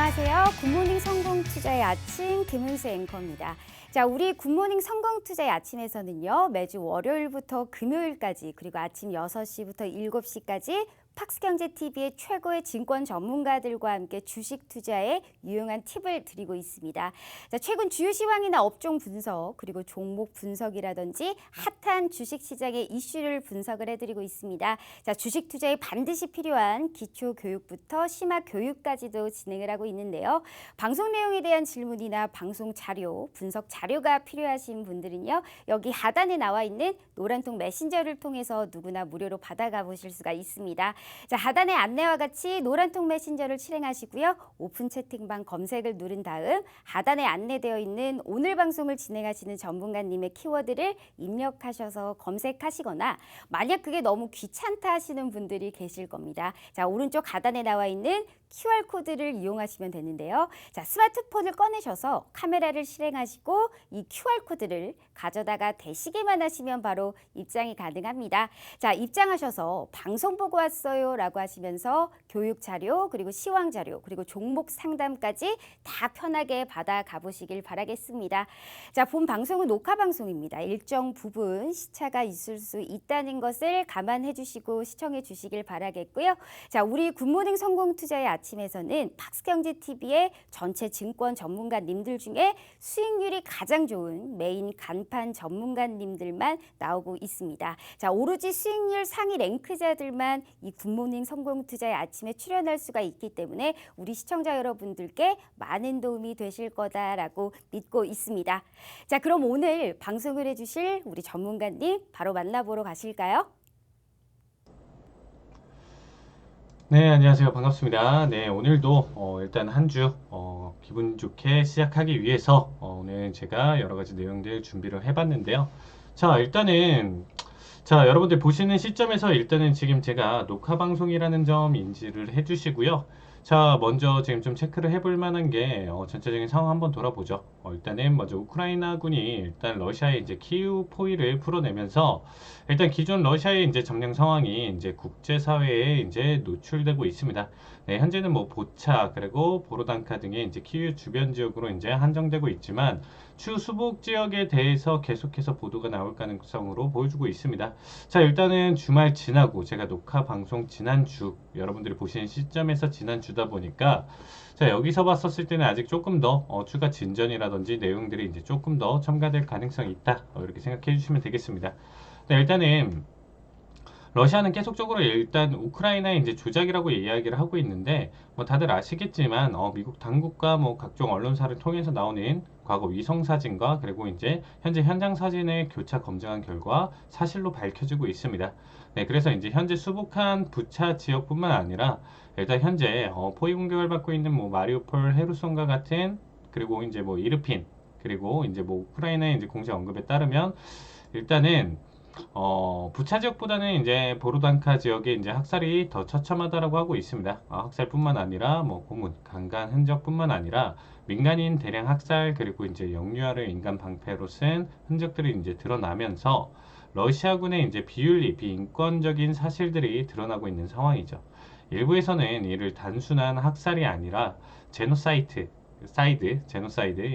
안녕하세요. 굿모닝 성공투자의 아침 김은수 앵커입니다. 자, 우리 굿모닝 성공투자의 아침에서는요. 매주 월요일부터 금요일까지 그리고 아침 6시부터 7시까지 팍스경제TV의 최고의 증권 전문가들과 함께 주식 투자에 유용한 팁을 드리고 있습니다. 자, 최근 주요 시황이나 업종 분석 그리고 종목 분석이라든지 핫한 주식 시장의 이슈를 분석을 해드리고 있습니다. 자, 주식 투자에 반드시 필요한 기초 교육부터 심화 교육까지도 진행을 하고 있는데요. 방송 내용에 대한 질문이나 방송 자료, 분석 자료가 필요하신 분들은요. 여기 하단에 나와 있는 노란통 메신저를 통해서 누구나 무료로 받아가 보실 수가 있습니다. 자, 하단의 안내와 같이 노란통 메신저를 실행하시고요. 오픈 채팅방 검색을 누른 다음 하단에 안내되어 있는 오늘 방송을 진행하시는 전문가님의 키워드를 입력하셔서 검색하시거나 만약 그게 너무 귀찮다 하시는 분들이 계실 겁니다. 자, 오른쪽 하단에 나와 있는 QR코드를 이용하시면 되는데요. 자, 스마트폰을 꺼내셔서 카메라를 실행하시고 이 QR코드를 가져다가 대시기만 하시면 바로 입장이 가능합니다. 자, 입장하셔서 방송 보고 왔어요 라고 하시면서 교육 자료 그리고 시황 자료 그리고 종목 상담까지 다 편하게 받아 가보시길 바라겠습니다. 자, 본 방송은 녹화 방송입니다. 일정 부분 시차가 있을 수 있다는 것을 감안해 주시고 시청해 주시길 바라겠고요. 자, 우리 굿모닝 성공투자의 아침에서는 팍스경제TV의 전체 증권 전문가님들 중에 수익률이 가장 좋은 메인 간판 전문가님들만 나오고 있습니다. 자, 오로지 수익률 상위 랭크자들만 이 굿모닝 성공투자의 아침에 출연할 수가 있기 때문에 우리 시청자 여러분들께 많은 도움이 되실 거다라고 믿고 있습니다. 자, 그럼 오늘 방송을 해주실 우리 전문가님 바로 만나보러 가실까요? 네, 안녕하세요. 반갑습니다. 네, 오늘도 일단 한 주 기분 좋게 시작하기 위해서 오늘 제가 여러 가지 내용들 준비를 해봤는데요. 자, 일단은 여러분들 보시는 시점에서 일단은 지금 제가 녹화 방송이라는 점 인지를 해주시고요. 자, 먼저 지금 좀 체크를 해볼 만한 게 전체적인 상황 한번 돌아보죠. 일단은 먼저 우크라이나군이 일단 러시아의 이제 키우 포위를 풀어내면서 일단 기존 러시아의 이제 점령 상황이 이제 국제사회에 이제 노출되고 있습니다. 네, 현재는 뭐 보차 그리고 보로단카 등의 이제 키우 주변 지역으로 이제 한정되고 있지만 추 수복 지역에 대해서 계속해서 보도가 나올 가능성으로 보여주고 있습니다. 자, 일단은 주말 지나고 제가 녹화 방송 지난주 여러분들이 보시는 시점에서 지난주다 보니까 자, 여기서 봤었을 때는 아직 조금 더 추가 진전이라든지 내용들이 이제 조금 더 첨가될 가능성이 있다. 이렇게 생각해 주시면 되겠습니다. 네, 일단은 러시아는 계속적으로 일단 우크라이나의 이제 조작이라고 이야기를 하고 있는데 뭐 다들 아시겠지만 미국 당국과 뭐 각종 언론사를 통해서 나오는 과거 위성 사진과 그리고 이제 현재 현장 사진을 교차 검증한 결과 사실로 밝혀지고 있습니다. 네, 그래서 이제 현재 수북한 부차 지역뿐만 아니라 일단 현재 포위 공격을 받고 있는 뭐 마리우폴, 헤르손과 같은 그리고 이제 뭐 이르핀 그리고 이제 뭐 우크라이나의 이제 공식 언급에 따르면 일단은 부차 지역보다는 이제 보로단카 지역에 이제 학살이 더 처참하다라고 하고 있습니다. 학살뿐만 아니라 뭐 고문, 강간 흔적뿐만 아니라 민간인 대량 학살 그리고 이제 영유아를 인간 방패로 쓴 흔적들이 이제 드러나면서 러시아군의 이제 비윤리, 비인권적인 사실들이 드러나고 있는 상황이죠. 일부에서는 이를 단순한 학살이 아니라 제노사이드,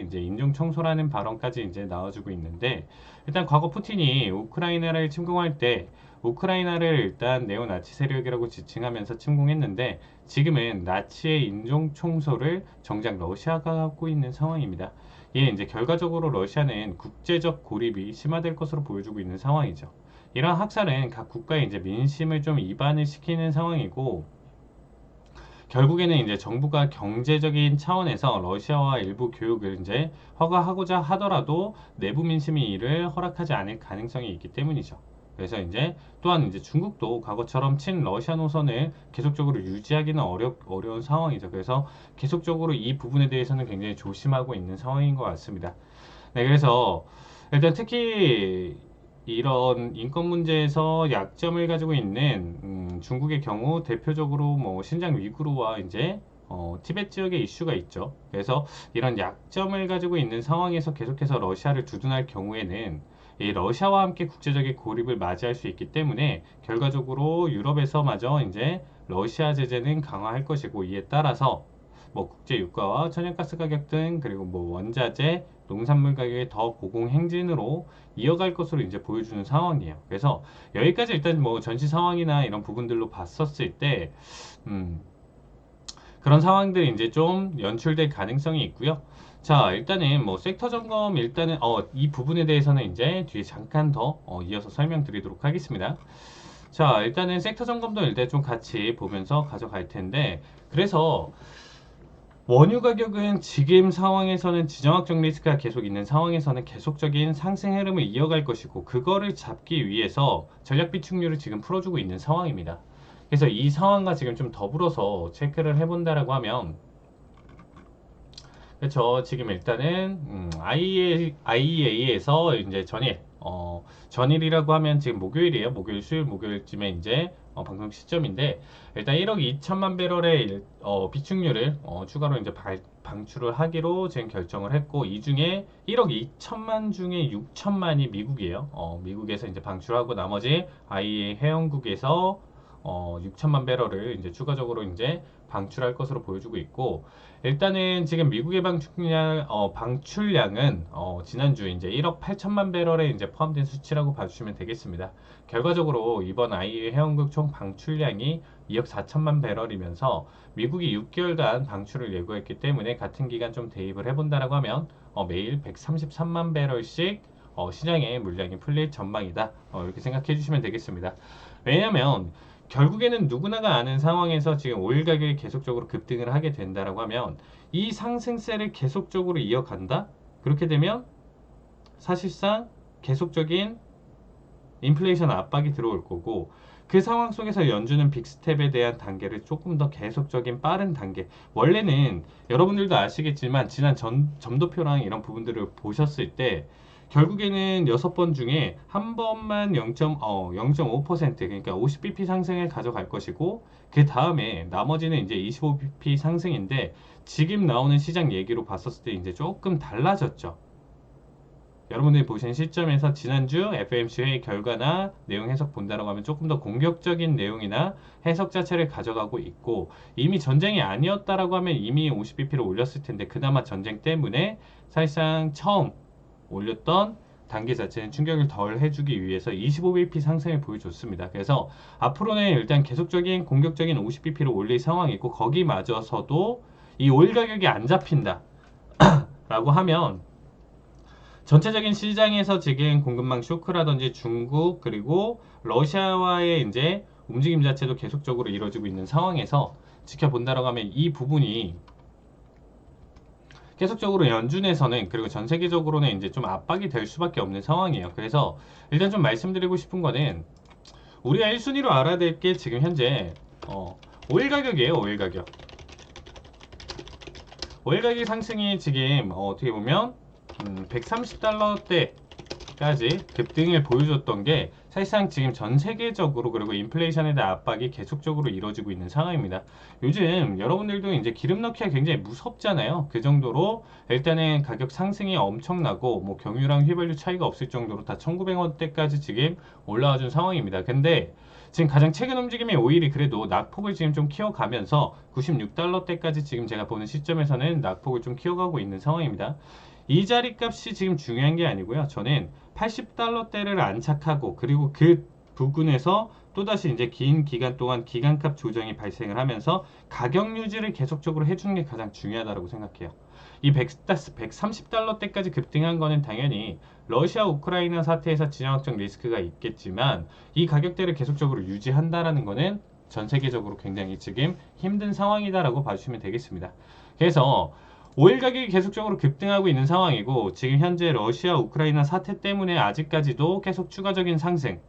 이제 인종 청소라는 발언까지 이제 나와주고 있는데 일단 과거 푸틴이 우크라이나를 침공할 때 우크라이나를 일단 네오나치 세력이라고 지칭하면서 침공했는데 지금은 나치의 인종 청소를 정작 러시아가 하고 있는 상황입니다. 이에 이제 결과적으로 러시아는 국제적 고립이 심화될 것으로 보여주고 있는 상황이죠. 이러한 학살은 각 국가의 이제 민심을 좀 이반을 시키는 상황이고 결국에는 이제 정부가 경제적인 차원에서 러시아와 일부 교육을 이제 허가하고자 하더라도 내부 민심이 이를 허락하지 않을 가능성이 있기 때문이죠. 그래서 이제 또한 이제 중국도 과거처럼 친러시아 노선을 계속적으로 유지하기는 어려운 상황이죠. 그래서 계속적으로 이 부분에 대해서는 굉장히 조심하고 있는 상황인 것 같습니다. 네, 그래서 일단 특히 이런 인권 문제에서 약점을 가지고 있는 중국의 경우 대표적으로 뭐 신장 위구르와 이제 티베트 지역의 이슈가 있죠. 그래서 이런 약점을 가지고 있는 상황에서 계속해서 러시아를 두둔할 경우에는 이 러시아와 함께 국제적인 고립을 맞이할 수 있기 때문에 결과적으로 유럽에서마저 이제 러시아 제재는 강화할 것이고 이에 따라서 뭐 국제 유가와 천연가스 가격 등 그리고 뭐 원자재, 농산물 가격의 더 고공행진으로 이어갈 것으로 이제 보여주는 상황이에요. 그래서 여기까지 일단 뭐 전시 상황이나 이런 부분들로 봤었을 때 그런 상황들이 이제 좀 연출될 가능성이 있고요. 자, 일단은 뭐 섹터 점검 일단은 이 부분에 대해서는 이제 뒤에 잠깐 더 이어서 설명드리도록 하겠습니다. 자, 일단은 섹터 점검도 일단 좀 같이 보면서 가져갈 텐데, 그래서 원유 가격은 지금 상황에서는 지정학적 리스크가 계속 있는 상황에서는 계속적인 상승 흐름을 이어갈 것이고, 그거를 잡기 위해서 전략 비축률을 지금 풀어주고 있는 상황입니다. 그래서 이 상황과 지금 좀 더불어서 체크를 해본다라고 하면, 그렇죠. 지금 일단은 IEA에서 이제 전일이라고 하면 지금 목요일이에요. 목요일, 수요일, 목요일쯤에 이제 방송 시점인데, 일단 1억 2천만 배럴의 비축률을 추가로 이제 방출을 하기로 지금 결정을 했고, 이 중에 1억 2천만 중에 6천만이 미국이에요. 미국에서 이제 방출하고 나머지 IEA 회원국에서 6천만 배럴을 이제 추가적으로 이제 방출할 것으로 보여주고 있고, 일단은 지금 미국의 방출량은 지난주 이제 1억 8천만 배럴에 이제 포함된 수치라고 봐주시면 되겠습니다. 결과적으로 이번 IEA 회원국 총 방출량이 2억 4천만 배럴이면서 미국이 6개월간 방출을 예고했기 때문에 같은 기간 좀 대입을 해본다라고 하면 매일 133만 배럴씩 시장에 물량이 풀릴 전망이다. 이렇게 생각해 주시면 되겠습니다. 왜냐하면 결국에는 누구나가 아는 상황에서 지금 오일 가격이 계속적으로 급등을 하게 된다라고 하면 이 상승세를 계속적으로 이어간다? 그렇게 되면 사실상 계속적인 인플레이션 압박이 들어올 거고, 그 상황 속에서 연준은 빅스텝에 대한 단계를 조금 더 계속적인 빠른 단계, 원래는 여러분들도 아시겠지만 지난 점도표랑 이런 부분들을 보셨을 때 결국에는 6번 중에 한 번만 0.5% 그러니까 50bp 상승을 가져갈 것이고, 그 다음에 나머지는 이제 25bp 상승인데, 지금 나오는 시장 얘기로 봤었을 때 이제 조금 달라졌죠. 여러분들이 보시는 시점에서 지난주 FOMC 회의 결과나 내용 해석 본다라고 하면 조금 더 공격적인 내용이나 해석 자체를 가져가고 있고, 이미 전쟁이 아니었다라고 하면 이미 50bp를 올렸을 텐데, 그나마 전쟁 때문에 사실상 처음 올렸던 단계 자체는 충격을 덜 해주기 위해서 25bp 상승을 보여줬습니다. 그래서 앞으로는 일단 계속적인 공격적인 50bp를 올릴 상황이고, 거기마저서도 이 오일 가격이 안 잡힌다 라고 하면 전체적인 시장에서 지금 공급망 쇼크라든지 중국 그리고 러시아와의 이제 움직임 자체도 계속적으로 이루어지고 있는 상황에서 지켜본다라고 하면 이 부분이 계속적으로 연준에서는 그리고 전 세계적으로는 이제 좀 압박이 될 수밖에 없는 상황이에요. 그래서 일단 좀 말씀드리고 싶은 거는 우리가 1순위로 알아야 될 게 지금 현재 오일 가격이에요. 오일 가격. 오일 가격 상승이 지금 어떻게 보면 130달러대까지 급등을 보여줬던 게 사실상 지금 전 세계적으로 그리고 인플레이션에 대한 압박이 계속적으로 이루어지고 있는 상황입니다. 요즘 여러분들도 이제 기름 넣기가 굉장히 무섭잖아요. 그 정도로 일단은 가격 상승이 엄청나고 뭐 경유랑 휘발유 차이가 없을 정도로 다 1900원대까지 지금 올라와 준 상황입니다. 근데 지금 가장 최근 움직임이 오일이 그래도 낙폭을 지금 좀 키워가면서 96달러대까지 지금 제가 보는 시점에서는 낙폭을 좀 키워가고 있는 상황입니다. 이 자리 값이 지금 중요한 게 아니고요. 저는 80달러대를 안착하고 그리고 그 부근에서 또다시 이제 긴 기간 동안 기간값 조정이 발생을 하면서 가격 유지를 계속적으로 해주는 게 가장 중요하다고 생각해요. 이 130달러대까지 급등한 거는 당연히 러시아 우크라이나 사태에서 지정학적 리스크가 있겠지만, 이 가격대를 계속적으로 유지한다라는 거는 전 세계적으로 굉장히 지금 힘든 상황이다라고 봐주시면 되겠습니다. 그래서 오일 가격이 계속적으로 급등하고 있는 상황이고, 지금 현재 러시아 우크라이나 사태 때문에 아직까지도 계속 추가적인 상승,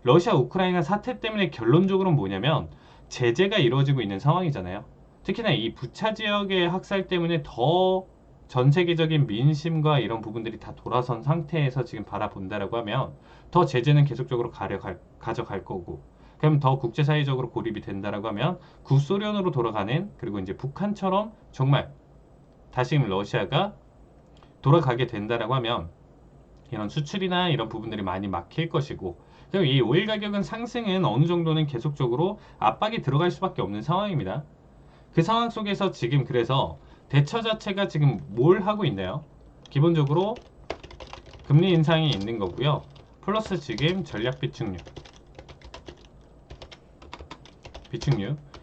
러시아 우크라이나 사태 때문에 결론적으로는 뭐냐면 제재가 이루어지고 있는 상황이잖아요. 특히나 이 부차 지역의 학살 때문에 더 전 세계적인 민심과 이런 부분들이 다 돌아선 상태에서 지금 바라본다라고 하면 더 제재는 계속적으로 가져갈 거고, 그럼 더 국제사회적으로 고립이 된다라고 하면 구소련으로 돌아가는, 그리고 이제 북한처럼 정말 다시 러시아가 돌아가게 된다라고 하면 이런 수출이나 이런 부분들이 많이 막힐 것이고, 그리고 이 오일 가격은 상승은 어느 정도는 계속적으로 압박이 들어갈 수밖에 없는 상황입니다. 그 상황 속에서 지금 그래서 대처 자체가 지금 뭘 하고 있나요? 기본적으로 금리 인상이 있는 거고요. 플러스 지금 전략 비축류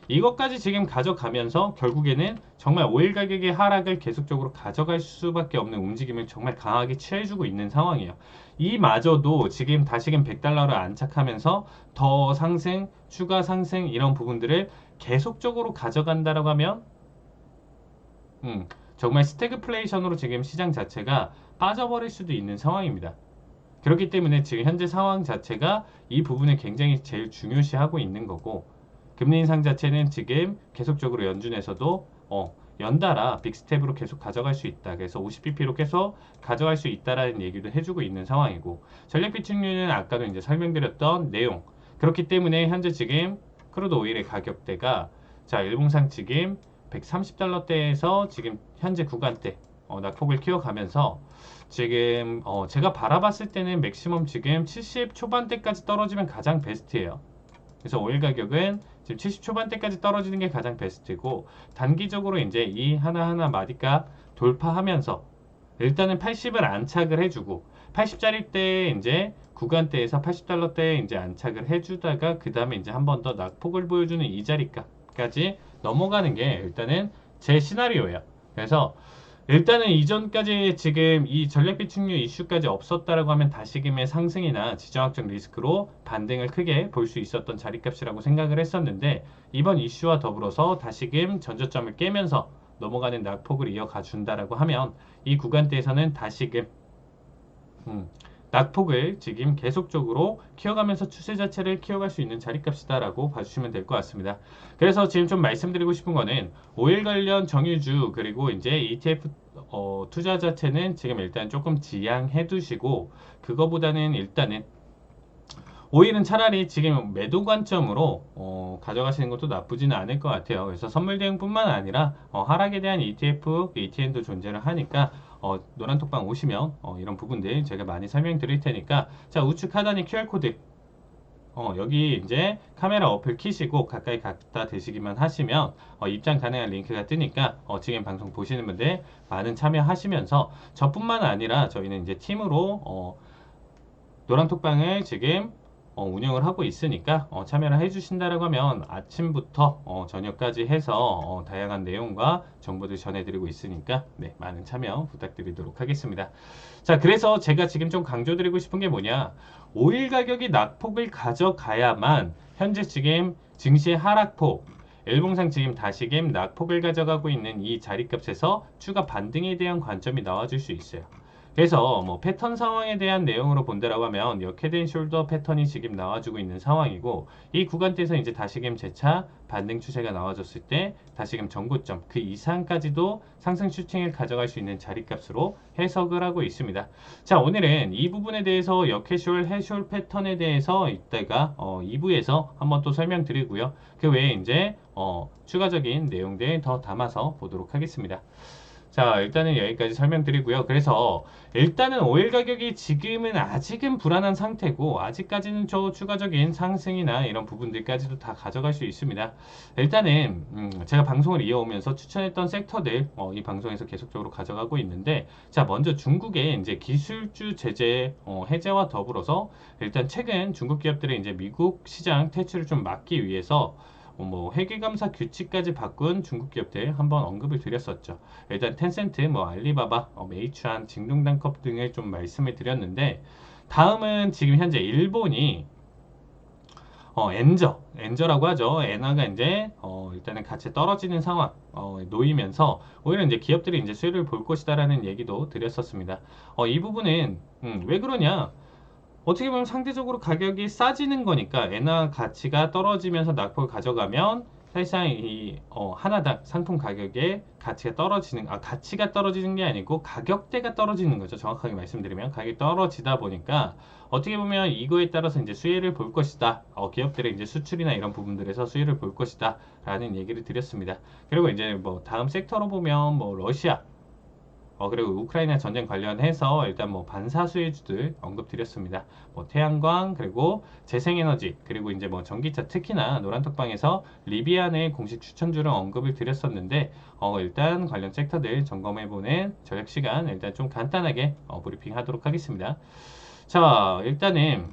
이것까지 지금 가져가면서 결국에는 정말 오일 가격의 하락을 계속적으로 가져갈 수밖에 없는 움직임을 정말 강하게 취해주고 있는 상황이에요. 이마저도 지금 다시금 100달러를 안착하면서 더 상승, 추가 상승 이런 부분들을 계속적으로 가져간다라고 하면 정말 스태그플레이션으로 지금 시장 자체가 빠져버릴 수도 있는 상황입니다. 그렇기 때문에 지금 현재 상황 자체가 이 부분을 굉장히 제일 중요시하고 있는 거고 금리 인상 자체는 지금 계속적으로 연준에서도 연달아 빅스텝으로 계속 가져갈 수 있다. 그래서 50bp로 계속 가져갈 수 있다라는 얘기도 해주고 있는 상황이고 전략 비축류는 아까도 이제 설명드렸던 내용 그렇기 때문에 현재 지금 크루드 오일의 가격대가 자 일봉상 지금 130달러대에서 지금 현재 구간대 낙폭을 키워가면서 지금 제가 바라봤을 때는 맥시멈 지금 70 초반대까지 떨어지면 가장 베스트예요. 그래서 오일 가격은 지금 70 초반대까지 떨어지는 게 가장 베스트고 단기적으로 이제 이 하나하나 마디값 돌파하면서 일단은 80을 안착을 해주고 80짜리 때 이제 구간대에서 80달러대에 이제 안착을 해주다가 그 다음에 이제 한 번 더 낙폭을 보여주는 이 자리까지 넘어가는 게 일단은 제 시나리오예요. 그래서 일단은 이전까지 지금 이 전략 비축류 이슈까지 없었다라고 하면 다시금의 상승이나 지정학적 리스크로 반등을 크게 볼 수 있었던 자리값이라고 생각을 했었는데 이번 이슈와 더불어서 다시금 전저점을 깨면서 넘어가는 낙폭을 이어가 준다라고 하면 이 구간대에서는 다시금 낙폭을 지금 계속적으로 키워가면서 추세 자체를 키워갈 수 있는 자리값이다라고 봐주시면 될 것 같습니다. 그래서 지금 좀 말씀드리고 싶은 거는 오일 관련 정유주 그리고 이제 ETF 투자 자체는 지금 일단 조금 지양해 두시고 그거보다는 일단은 오일은 차라리 지금 매도 관점으로 가져가시는 것도 나쁘지는 않을 것 같아요. 그래서 선물 대응뿐만 아니라 하락에 대한 ETF, ETN도 존재를 하니까 노란톡방 오시면 이런 부분들 제가 많이 설명드릴 테니까 자 우측 하단에 QR코드 여기 이제 카메라 어플 키시고 가까이 갖다 대시기만 하시면 입장 가능한 링크가 뜨니까 지금 방송 보시는 분들 많은 참여하시면서 저뿐만 아니라 저희는 이제 팀으로 노란톡방을 지금 운영을 하고 있으니까 참여를 해주신다라고 하면 아침부터 저녁까지 해서 다양한 내용과 정보들 전해드리고 있으니까 네, 많은 참여 부탁드리도록 하겠습니다. 자, 그래서 제가 지금 좀 강조드리고 싶은 게 뭐냐 오일 가격이 낙폭을 가져가야만 현재 지금 증시의 하락폭 일봉상 지금 다시금 낙폭을 가져가고 있는 이 자리값에서 추가 반등에 대한 관점이 나와줄 수 있어요. 그래서 뭐 패턴 상황에 대한 내용으로 본다라고 하면 역헤드 앤 숄더 패턴이 지금 나와주고 있는 상황이고 이 구간대에서 이제 다시금 재차 반등 추세가 나와줬을 때 다시금 전고점 그 이상까지도 상승 슈팅을 가져갈 수 있는 자리값으로 해석을 하고 있습니다. 자 오늘은 이 부분에 대해서 역헤숄, 헤숄 패턴에 대해서 이따가 2부에서 한번 또 설명드리고요. 그 외에 이제 추가적인 내용들 더 담아서 보도록 하겠습니다. 자 일단은 여기까지 설명드리고요. 그래서 일단은 오일 가격이 지금은 아직은 불안한 상태고 아직까지는 저 추가적인 상승이나 이런 부분들까지도 다 가져갈 수 있습니다. 일단은 제가 방송을 이어오면서 추천했던 섹터들 이 방송에서 계속적으로 가져가고 있는데 자 먼저 중국의 이제 기술주 제재 해제와 더불어서 일단 최근 중국 기업들의 이제 미국 시장 퇴출을 좀 막기 위해서 뭐 회계감사 규칙까지 바꾼 중국 기업들 한번 언급을 드렸었죠. 일단 텐센트, 뭐 알리바바, 메이추안, 징동단컵 등을 좀 말씀을 드렸는데 다음은 지금 현재 일본이 엔저라고 하죠. 엔화가 이제 일단은 같이 떨어지는 상황 놓이면서 오히려 이제 기업들이 이제 수혜를 볼 것이다라는 얘기도 드렸었습니다. 이 부분은 왜 그러냐? 어떻게 보면 상대적으로 가격이 싸지는 거니까 엔화 가치가 떨어지면서 낙폭을 가져가면 사실상 이 하나당 상품 가격의 가치가 떨어지는 게 아니고 가격대가 떨어지는 거죠. 정확하게 말씀드리면 가격이 떨어지다 보니까 어떻게 보면 이거에 따라서 이제 수혜를 볼 것이다. 기업들의 이제 수출이나 이런 부분들에서 수혜를 볼 것이다 라는 얘기를 드렸습니다. 그리고 이제 뭐 다음 섹터로 보면 뭐 러시아 그리고 우크라이나 전쟁 관련해서 일단 뭐 반사수혜주들 언급드렸습니다. 뭐 태양광, 그리고 재생에너지, 그리고 이제 뭐 전기차, 특히나 노란톡방에서 리비아 내 공식 추천주를 언급을 드렸었는데, 일단 관련 섹터들 점검해보는 저녁 시간 일단 좀 간단하게 브리핑 하도록 하겠습니다. 자, 일단은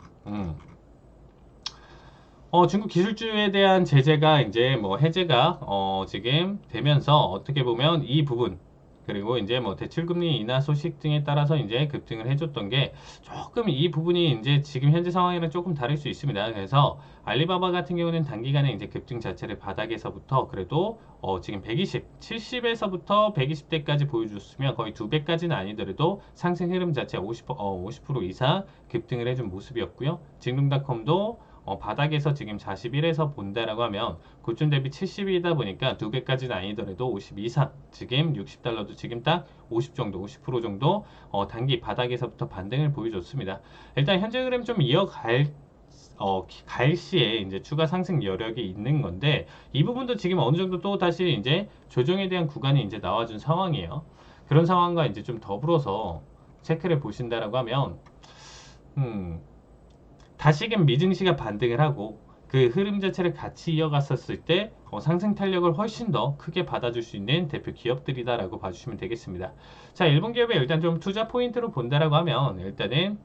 중국 기술주에 대한 제재가 이제 뭐 해제가 지금 되면서 어떻게 보면 이 부분, 그리고 이제 뭐 대출금리 인하 소식 등에 따라서 이제 급등을 해줬던 게 조금 이 부분이 이제 지금 현재 상황이랑 조금 다를 수 있습니다. 그래서 알리바바 같은 경우는 단기간에 이제 급등 자체를 바닥에서부터 그래도 지금 120, 70에서부터 120대까지 보여줬으면 거의 2배까지는 아니더라도 상승 흐름 자체 50% 이상 급등을 해준 모습이었고요. 징동닷컴도 바닥에서 지금 41에서 본다라고 하면 고점 대비 70이다 보니까 2배까지는 아니더라도 50 이상, 지금 $60도 지금 딱 50 정도, 50% 정도 단기 바닥에서부터 반등을 보여줬습니다. 일단 현재 흐름 좀 갈 시에 이제 추가 상승 여력이 있는 건데, 이 부분도 지금 어느 정도 또 다시 이제 조정에 대한 구간이 이제 나와준 상황이에요. 그런 상황과 이제 좀 더불어서 체크를 보신다라고 하면, 다시금 미증시가 반등을 하고 그 흐름 자체를 같이 이어갔었을 때 상승 탄력을 훨씬 더 크게 받아줄 수 있는 대표 기업들이다라고 봐주시면 되겠습니다. 자, 일본 기업에 일단 좀 투자 포인트로 본다라고 하면 일단은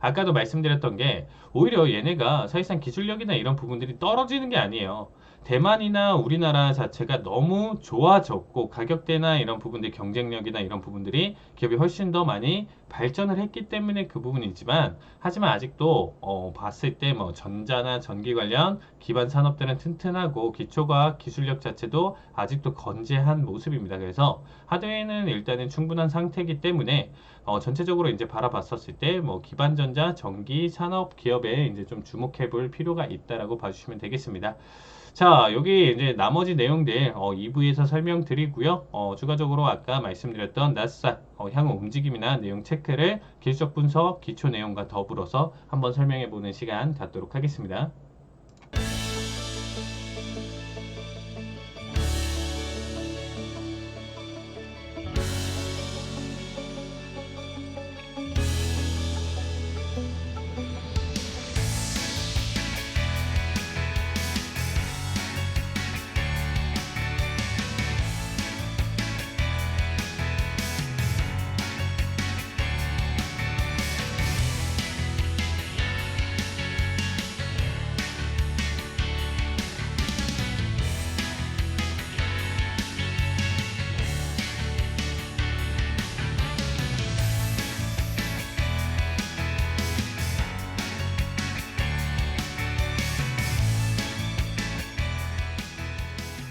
아까도 말씀드렸던 게 오히려 얘네가 사실상 기술력이나 이런 부분들이 떨어지는 게 아니에요. 대만이나 우리나라 자체가 너무 좋아졌고 가격대나 이런 부분들, 경쟁력이나 이런 부분들이 기업이 훨씬 더 많이 발전을 했기 때문에 그 부분이지만, 하지만 아직도 봤을 때 뭐 전자나 전기 관련 기반 산업들은 튼튼하고 기초과학 기술력 자체도 아직도 건재한 모습입니다. 그래서 하드웨어는 일단은 충분한 상태이기 때문에 전체적으로 이제 바라봤었을 때 뭐 기반 전자, 전기 산업 기업에 이제 좀 주목해 볼 필요가 있다라고 봐주시면 되겠습니다. 자, 여기 이제 나머지 내용들 2부에서 설명드리고요. 추가적으로 아까 말씀드렸던 나스닥 향후 움직임이나 내용 체크를 기술적 분석, 기초 내용과 더불어서 한번 설명해 보는 시간 갖도록 하겠습니다.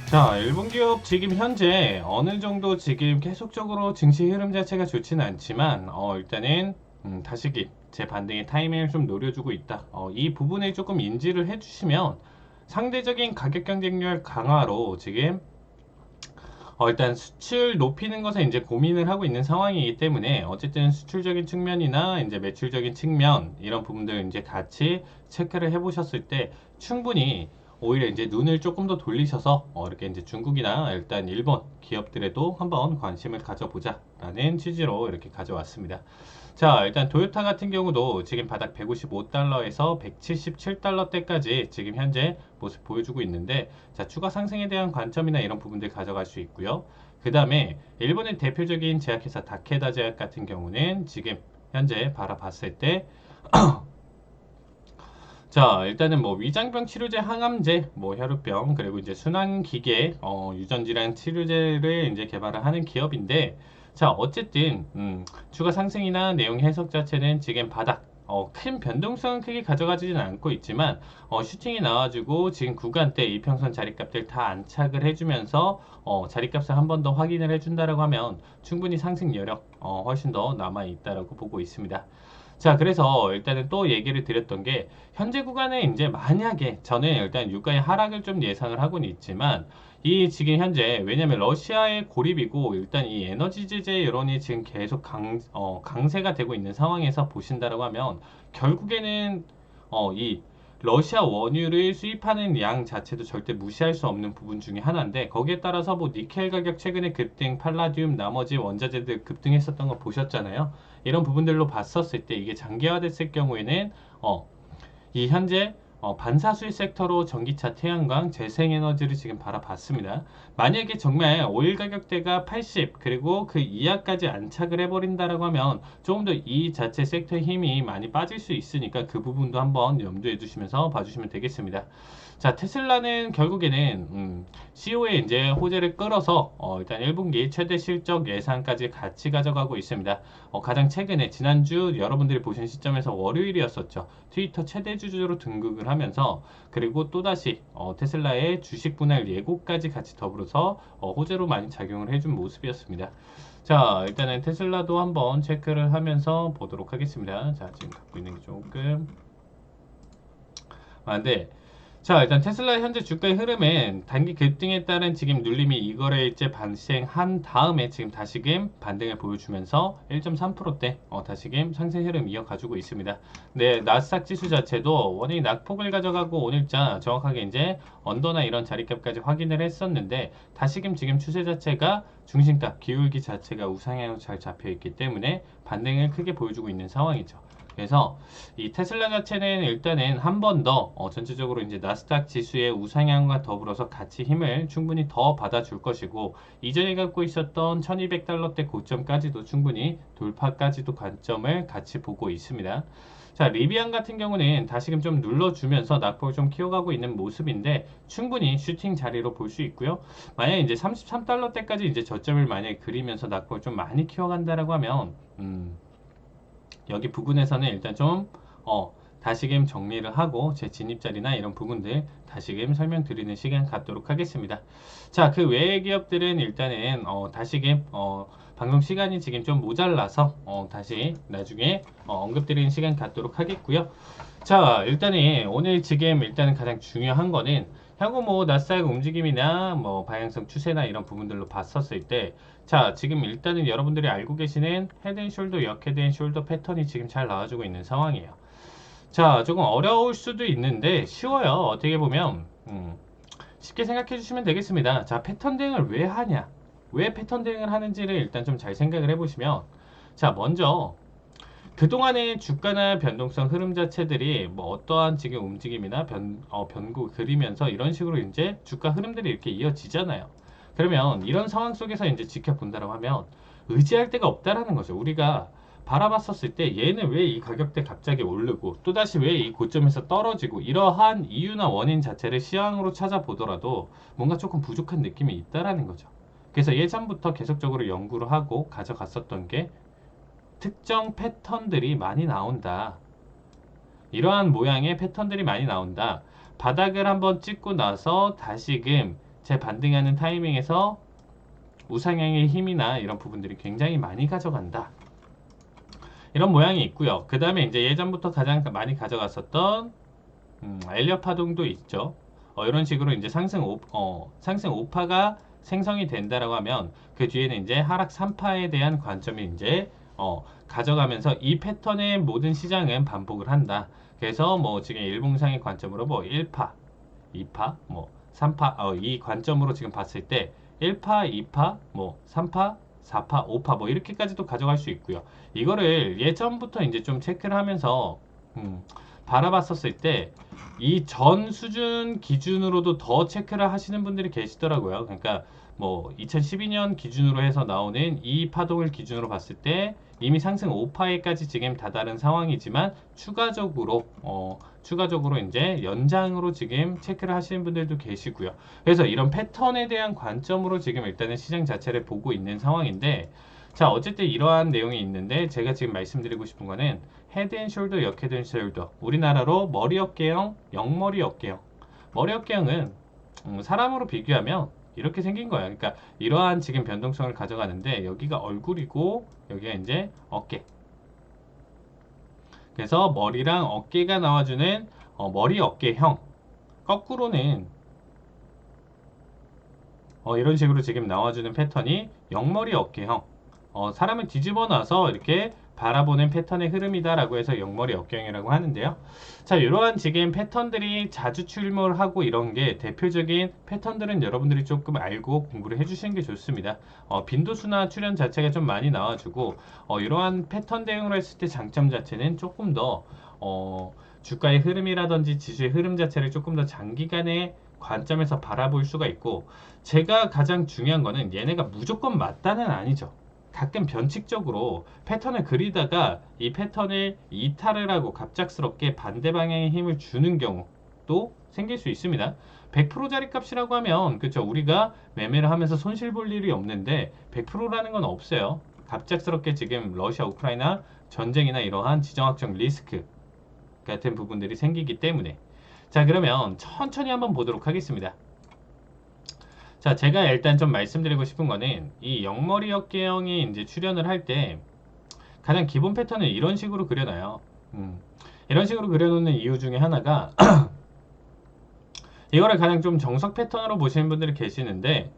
자, 일본 기업 지금 현재 어느 정도 지금 계속적으로 증시 흐름 자체가 좋지는 않지만 일단은 다시금 재반등의 타이밍을 좀 노려주고 있다. 이 부분에 조금 인지를 해주시면 상대적인 가격 경쟁력 강화로 지금 일단 수출 높이는 것에 이제 고민을 하고 있는 상황이기 때문에 어쨌든 수출적인 측면이나 이제 매출적인 측면 이런 부분들 이제 같이 체크를 해보셨을 때 충분히 오히려 이제 눈을 조금 더 돌리셔서 이렇게 이제 중국이나 일단 일본 기업들에도 한번 관심을 가져보자 라는 취지로 이렇게 가져왔습니다. 자, 일단 토요타 같은 경우도 지금 바닥 155달러에서 177달러대까지 지금 현재 모습 보여주고 있는데, 자, 추가 상승에 대한 관점이나 이런 부분들 가져갈 수 있고요. 그 다음에 일본의 대표적인 제약회사 다케다 제약 같은 경우는 지금 현재 바라봤을 때 자, 일단은 뭐 위장병 치료제, 항암제, 뭐 혈우병, 그리고 이제 순환기계, 유전질환 치료제를 이제 개발을 하는 기업인데, 자, 어쨌든 추가 상승이나 내용 해석 자체는 지금 바닥, 큰 변동성은 크게 가져가지는 않고 있지만 슈팅이 나와주고 지금 구간대 이평선 자리값들 다 안착을 해주면서 자리값을 한 번 더 확인을 해준다라고 하면 충분히 상승 여력 훨씬 더 남아 있다라고 보고 있습니다. 자, 그래서 일단은 또 얘기를 드렸던 게 현재 구간에 이제 만약에 저는 일단 유가의 하락을 좀 예상을 하고는 있지만, 이 지금 현재 왜냐면 러시아의 고립이고 일단 이 에너지 제재 여론이 지금 계속 강세가 되고 있는 상황에서 보신다라고 하면 결국에는 이 러시아 원유를 수입하는 양 자체도 절대 무시할 수 없는 부분 중에 하나인데 거기에 따라서 뭐 니켈 가격 최근에 급등, 팔라듐, 나머지 원자재들 급등했었던 거 보셨잖아요. 이런 부분들로 봤었을 때 이게 장기화됐을 경우에는 이 현재 반사수일 섹터로 전기차, 태양광, 재생에너지를 지금 바라봤습니다. 만약에 정말 오일 가격대가 80 그리고 그 이하까지 안착을 해버린다라고 하면 조금 더 이 자체 섹터의 힘이 많이 빠질 수 있으니까 그 부분도 한번 염두에 두시면서 봐주시면 되겠습니다. 자, 테슬라는 결국에는 CO에 이제 호재를 끌어서 일단 1분기 최대 실적 예상까지 같이 가져가고 있습니다. 가장 최근에 지난주 여러분들이 보신 시점에서 월요일이었었죠. 트위터 최대 주주로 등극을 하면서 그리고 또다시 테슬라의 주식 분할 예고까지 같이 더불어서 호재로 많이 작용을 해준 모습이었습니다. 자, 일단은 테슬라도 한번 체크를 하면서 보도록 하겠습니다. 자, 지금 갖고 있는 게 조금 네. 자, 일단 테슬라 현재 주가의 흐름은 단기 급등에 따른 지금 눌림이 이거래일째 발생한 다음에 지금 다시금 반등을 보여주면서 1.3%대 다시금 상승 흐름 이어가지고 있습니다. 네, 나스닥 지수 자체도 원인이 낙폭을 가져가고 오늘자 정확하게 이제 언더나 이런 자리값까지 확인을 했었는데 다시금 지금 추세 자체가 중심값 기울기 자체가 우상향으로 잘 잡혀 있기 때문에 반등을 크게 보여주고 있는 상황이죠. 그래서 이 테슬라 자체는 일단은 한 번 더 전체적으로 이제 나스닥 지수의 우상향과 더불어서 같이 힘을 충분히 더 받아줄 것이고 이전에 갖고 있었던 1200달러대 고점까지도 충분히 돌파까지도 관점을 같이 보고 있습니다. 자, 리비안 같은 경우는 다시금 좀 눌러주면서 낙폭을 좀 키워가고 있는 모습인데 충분히 슈팅 자리로 볼 수 있고요. 만약에 이제 33달러대까지 이제 저점을 만약에 그리면서 낙폭을 좀 많이 키워간다라고 하면 여기 부분에서는 일단 좀 다시금 정리를 하고 제 진입자리나 이런 부분들 다시금 설명드리는 시간 갖도록 하겠습니다. 자, 그 외의 기업들은 일단은 다시금 방송 시간이 지금 좀 모자라서 다시 나중에 언급드리는 시간 갖도록 하겠고요. 자, 일단은 오늘 지금 일단은 가장 중요한 거는 향후 뭐 나스닥 움직임이나 뭐 방향성 추세나 이런 부분들로 봤었을 때 자, 지금 일단은 여러분들이 알고 계시는 헤드앤숄더, 역헤드앤숄더 패턴이 지금 잘 나와주고 있는 상황이에요. 자, 조금 어려울 수도 있는데 쉬워요. 어떻게 보면 쉽게 생각해 주시면 되겠습니다. 자, 패턴 대응을 왜 하냐? 왜 패턴 대응을 하는지를 일단 좀 잘 생각을 해보시면 자, 먼저 그동안의 주가나 변동성 흐름 자체들이 뭐 어떠한 지금 움직임이나 변고 그리면서 이런 식으로 이제 주가 흐름들이 이렇게 이어지잖아요. 그러면 이런 상황 속에서 이제 지켜본다고 하면 의지할 데가 없다라는 거죠. 우리가 바라봤었을 때 얘는 왜 이 가격대 갑자기 오르고 또다시 왜 이 고점에서 떨어지고 이러한 이유나 원인 자체를 시황으로 찾아보더라도 뭔가 조금 부족한 느낌이 있다라는 거죠. 그래서 예전부터 계속적으로 연구를 하고 가져갔었던 게 특정 패턴들이 많이 나온다. 이러한 모양의 패턴들이 많이 나온다. 바닥을 한번 찍고 나서 다시금 재반등하는 타이밍에서 우상향의 힘이나 이런 부분들이 굉장히 많이 가져간다. 이런 모양이 있고요. 그 다음에 이제 예전부터 가장 많이 가져갔었던 엘리엇 파동도 있죠. 이런 식으로 이제 상승 5파가 생성이 된다라고 하면 그 뒤에는 이제 하락 3파에 대한 관점이 이제 가져가면서 이 패턴의 모든 시장은 반복을 한다. 그래서 뭐 지금 일봉상의 관점으로 뭐 1파, 2파, 뭐 3파 이 관점으로 지금 봤을 때 1파, 2파, 뭐 3파, 4파, 5파 뭐 이렇게까지도 가져갈 수 있고요. 이거를 예전부터 이제 좀 체크를 하면서 바라봤었을 때 이 전 수준 기준으로도 더 체크를 하시는 분들이 계시더라고요. 그러니까 뭐 2012년 기준으로 해서 나오는 이 파동을 기준으로 봤을 때 이미 상승 5파에까지 지금 다다른 상황이지만 추가적으로 이제 연장으로 지금 체크를 하시는 분들도 계시고요. 그래서 이런 패턴에 대한 관점으로 지금 일단은 시장 자체를 보고 있는 상황인데 자, 어쨌든 이러한 내용이 있는데 제가 지금 말씀드리고 싶은 거는 헤드앤숄더, 역헤드앤숄더 우리나라로 머리 어깨형, 옆머리 어깨형 머리 어깨형은 사람으로 비교하면 이렇게 생긴 거예요. 그러니까 이러한 지금 변동성을 가져가는데 여기가 얼굴이고 여기가 이제 어깨. 그래서 머리랑 어깨가 나와주는 머리 어깨형. 거꾸로는 이런 식으로 지금 나와주는 패턴이 옆머리 어깨형. 사람을 뒤집어 놔서 이렇게 바라보는 패턴의 흐름이다라고 해서 영머리 역경이라고 하는데요. 자, 이러한 지금 패턴들이 자주 출몰하고 이런 게 대표적인 패턴들은 여러분들이 조금 알고 공부를 해주시는 게 좋습니다. 빈도수나 출현 자체가 좀 많이 나와주고 이러한 패턴 대응을 했을 때 장점 자체는 조금 더 주가의 흐름이라든지 지수의 흐름 자체를 조금 더 장기간의 관점에서 바라볼 수가 있고, 제가 가장 중요한 거는 얘네가 무조건 맞다는 아니죠. 가끔 변칙적으로 패턴을 그리다가 이 패턴을 이탈을 하고 갑작스럽게 반대 방향의 힘을 주는 경우도 생길 수 있습니다. 100% 자리값이라고 하면 그렇죠, 우리가 매매를 하면서 손실 볼 일이 없는데 100%라는 건 없어요. 갑작스럽게 지금 러시아 우크라이나 전쟁이나 이러한 지정학적 리스크 같은 부분들이 생기기 때문에. 자, 그러면 천천히 한번 보도록 하겠습니다. 자, 제가 일단 좀 말씀드리고 싶은 거는 이 영머리 역계형이 이제 출현을 할 때 가장 기본 패턴을 이런 식으로 그려놔요. 이런 식으로 그려놓는 이유 중에 하나가 이거를 가장 좀 정석 패턴으로 보시는 분들이 계시는데,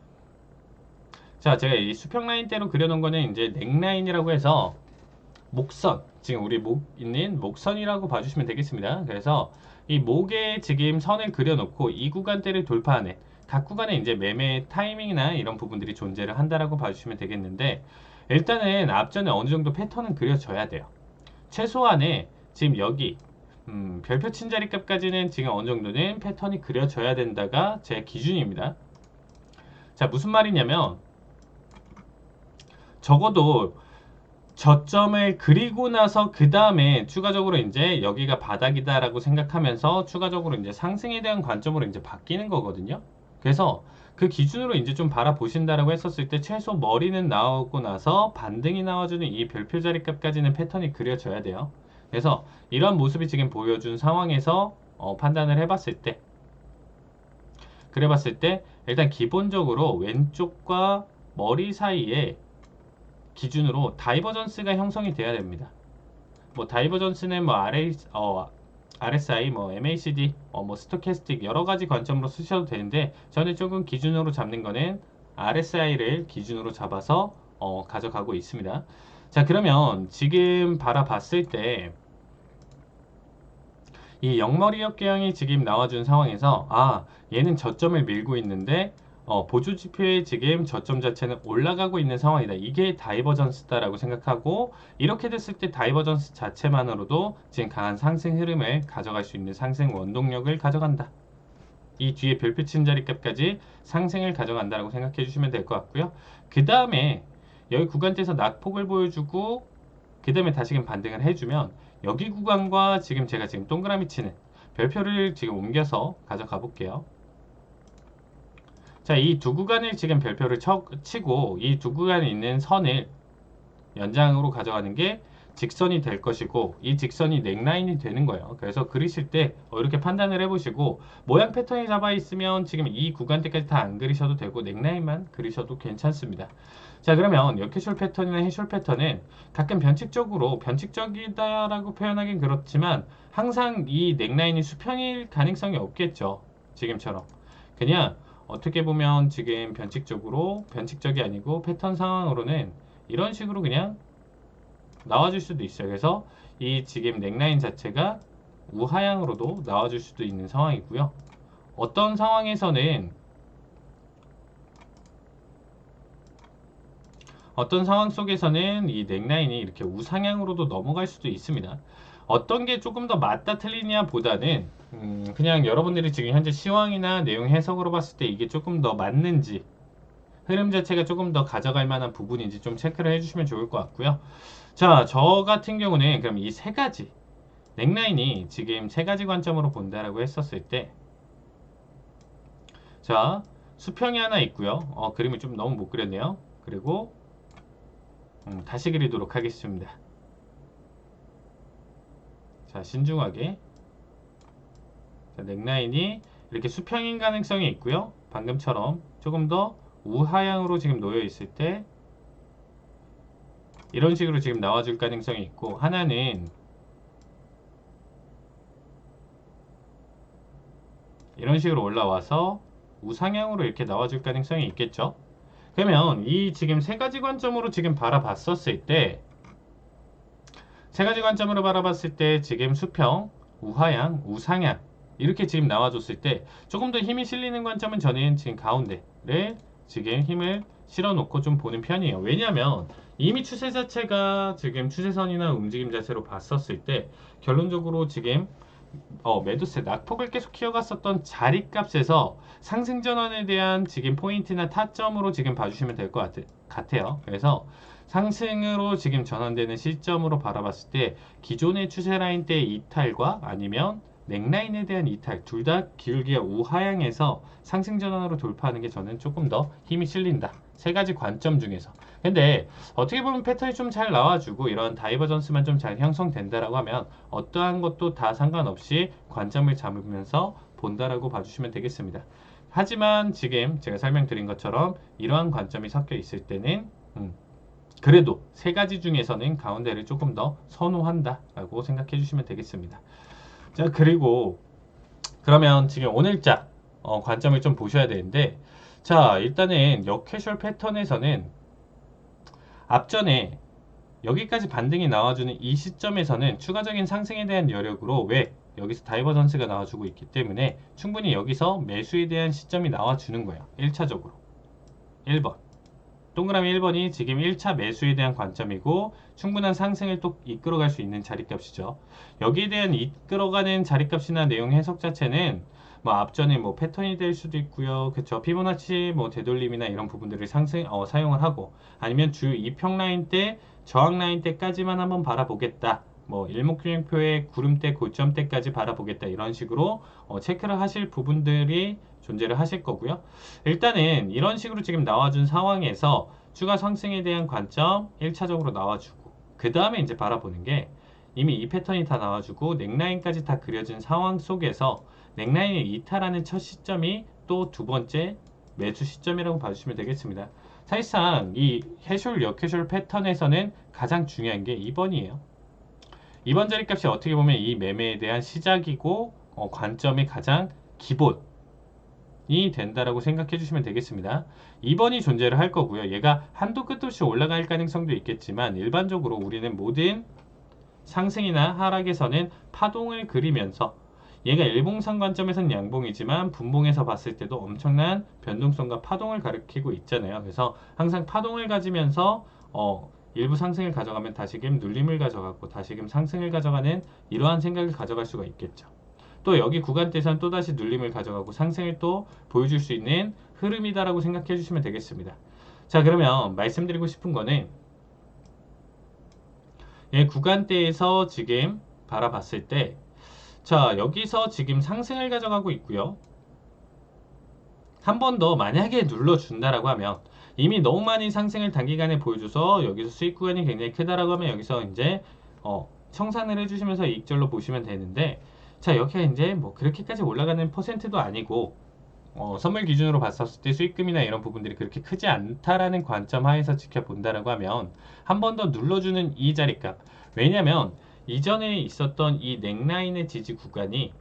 자, 제가 이 수평 라인대로 그려놓은 거는 이제 넥라인이라고 해서 목선, 지금 우리 목 있는 목선이라고 봐주시면 되겠습니다. 그래서 이 목에 지금 선을 그려놓고 이 구간대를 돌파하는 각 구간에 이제 매매 타이밍이나 이런 부분들이 존재를 한다라고 봐주시면 되겠는데, 일단은 앞전에 어느 정도 패턴은 그려져야 돼요. 최소한의 지금 여기 별표 친자리 값까지는 지금 어느 정도는 패턴이 그려져야 된다가 제 기준입니다. 자, 무슨 말이냐면 적어도 저점을 그리고 나서 그 다음에 추가적으로 이제 여기가 바닥이다라고 생각하면서 추가적으로 이제 상승에 대한 관점으로 이제 바뀌는 거거든요. 그래서 그 기준으로 이제 좀 바라보신다라고 했었을 때 최소 머리는 나오고 나서 반등이 나와주는 이 별표 자리 값까지는 패턴이 그려져야 돼요. 그래서 이런 모습이 지금 보여준 상황에서 판단을 해봤을 때, 그래봤을 때 일단 기본적으로 왼쪽과 머리 사이에 기준으로 다이버전스가 형성이 돼야 됩니다. 뭐 다이버전스는 뭐 RSI, 뭐 MACD, 뭐 스토캐스틱 여러 가지 관점으로 쓰셔도 되는데, 저는 조금 기준으로 잡는 거는 RSI를 기준으로 잡아서 가져가고 있습니다. 자, 그러면 지금 바라봤을 때 이 영머리 역계형이 지금 나와준 상황에서 얘는 저점을 밀고 있는데 보조 지표의 지금 저점 자체는 올라가고 있는 상황이다. 이게 다이버전스다라고 생각하고, 이렇게 됐을 때 다이버전스 자체만으로도 지금 강한 상승 흐름을 가져갈 수 있는 상승 원동력을 가져간다. 이 뒤에 별표 친자리 값까지 상승을 가져간다라고 생각해 주시면 될 것 같고요. 그 다음에 여기 구간대에서 낙폭을 보여주고 그 다음에 다시금 반등을 해주면 여기 구간과 지금 제가 지금 동그라미 치는 별표를 지금 옮겨서 가져가 볼게요. 자, 이 두 구간을 지금 별표를 치고 이 두 구간에 있는 선을 연장으로 가져가는 게 직선이 될 것이고, 이 직선이 넥라인이 되는 거예요. 그래서 그리실 때 이렇게 판단을 해보시고, 모양 패턴이 잡아 있으면 지금 이 구간대까지 다 안 그리셔도 되고 넥라인만 그리셔도 괜찮습니다. 자, 그러면 역캐숄 패턴이나 해숄 패턴은 가끔 변칙적이다라고 표현하긴 그렇지만 항상 이 넥라인이 수평일 가능성이 없겠죠. 지금처럼 그냥 어떻게 보면 지금 변칙적이 아니고 패턴 상황으로는 이런 식으로 그냥 나와줄 수도 있어요. 그래서 이 지금 넥라인 자체가 우하향으로도 나와줄 수도 있는 상황이고요. 어떤 상황 속에서는 이 넥라인이 이렇게 우상향으로도 넘어갈 수도 있습니다. 어떤 게 조금 더 맞다 틀리냐 보다는 그냥 여러분들이 지금 현재 시황이나 내용 해석으로 봤을 때 이게 조금 더 맞는지, 흐름 자체가 조금 더 가져갈 만한 부분인지 좀 체크를 해주시면 좋을 것 같고요. 자, 저 같은 경우는 그럼 이 세 가지 넥라인이 지금 세 가지 관점으로 본다라고 했었을 때, 자, 수평이 하나 있고요. 그림을 좀 너무 못 그렸네요. 그리고 다시 그리도록 하겠습니다. 자, 신중하게. 자, 넥라인이 이렇게 수평인 가능성이 있고요. 방금처럼 조금 더 우하향으로 지금 놓여 있을 때 이런 식으로 지금 나와줄 가능성이 있고, 하나는 이런 식으로 올라와서 우상향으로 이렇게 나와줄 가능성이 있겠죠. 그러면 이 지금 세 가지 관점으로 지금 바라봤었을 때 세 가지 관점으로 바라봤을 때 지금 수평, 우하향, 우상향 이렇게 지금 나와줬을 때 조금 더 힘이 실리는 관점은 저는 지금 가운데를 지금 힘을 실어놓고 좀 보는 편이에요. 왜냐하면 이미 추세 자체가 지금 추세선이나 움직임 자체로 봤었을 때 결론적으로 지금 매도세 낙폭을 계속 키워갔었던 자리값에서 상승 전환에 대한 지금 포인트나 타점으로 지금 봐주시면 될 것 같아요. 그래서 상승으로 지금 전환되는 시점으로 바라봤을 때 기존의 추세 라인 때 이탈과 아니면 넥라인에 대한 이탈 둘 다 기울기가 우하향에서 상승 전환으로 돌파하는 게 저는 조금 더 힘이 실린다. 세 가지 관점 중에서. 근데 어떻게 보면 패턴이 좀 잘 나와주고 이런 다이버전스만 좀 잘 형성된다라고 하면 어떠한 것도 다 상관없이 관점을 잡으면서 본다라고 봐주시면 되겠습니다. 하지만 지금 제가 설명드린 것처럼 이러한 관점이 섞여 있을 때는 그래도 세 가지 중에서는 가운데를 조금 더 선호한다라고 생각해 주시면 되겠습니다. 자, 그리고 그러면 지금 오늘자 관점을 좀 보셔야 되는데, 자, 일단은 역캐주얼 패턴에서는 앞전에 여기까지 반등이 나와주는 이 시점에서는 추가적인 상승에 대한 여력으로 왜 여기서 다이버전스가 나와주고 있기 때문에 충분히 여기서 매수에 대한 시점이 나와주는 거예요. 1차적으로 1번 동그라미 1번이 지금 1차 매수에 대한 관점이고 충분한 상승을 또 이끌어갈 수 있는 자리값이죠. 여기에 대한 이끌어가는 자리값이나 내용 해석 자체는 뭐 앞전에 뭐 패턴이 될 수도 있고요. 그쵸. 피보나치 뭐 되돌림이나 이런 부분들을 사용을 하고 아니면 주 2평 라인 때 저항 라인 때까지만 한번 바라보겠다. 뭐 일목균형표의 구름대 고점대까지 바라보겠다. 이런 식으로 체크를 하실 부분들이 존재를 하실 거고요. 일단은 이런 식으로 지금 나와준 상황에서 추가 상승에 대한 관점 1차적으로 나와주고 그 다음에 이제 바라보는 게 이미 이 패턴이 다 나와주고 넥라인까지 다 그려진 상황 속에서 넥라인을 이탈하는 첫 시점이 또 두 번째 매수 시점이라고 봐주시면 되겠습니다. 사실상 이 해쇼 역해쇼 패턴에서는 가장 중요한 게 2번이에요. 2번 자리값이 어떻게 보면 이 매매에 대한 시작이고 관점이 가장 기본이 된다라고 생각해 주시면 되겠습니다. 2번이 존재를 할 거고요. 얘가 한도 끝도 없이 올라갈 가능성도 있겠지만 일반적으로 우리는 모든 상승이나 하락에서는 파동을 그리면서 얘가 일봉상 관점에서는 양봉이지만 분봉에서 봤을 때도 엄청난 변동성과 파동을 가리키고 있잖아요. 그래서 항상 파동을 가지면서 일부 상승을 가져가면 다시금 눌림을 가져가고 다시금 상승을 가져가는 이러한 생각을 가져갈 수가 있겠죠. 또 여기 구간대에서는 또다시 눌림을 가져가고 상승을 또 보여줄 수 있는 흐름이다라고 생각해 주시면 되겠습니다. 자, 그러면 말씀드리고 싶은 거는 구간대에서 지금 바라봤을 때 자, 여기서 지금 상승을 가져가고 있고요. 한 번 더 만약에 눌러준다라고 하면 이미 너무 많이 상승을 단기간에 보여줘서 여기서 수익 구간이 굉장히 크다라고 하면 여기서 이제 청산을 해주시면서 이익절로 보시면 되는데 자, 여기가 이제 뭐 그렇게까지 올라가는 퍼센트도 아니고 선물 기준으로 봤었을 때 수익금이나 이런 부분들이 그렇게 크지 않다라는 관점 하에서 지켜본다라고 하면 한 번 더 눌러주는 이 자리값. 왜냐면 이전에 있었던 이 넥라인의 지지 구간이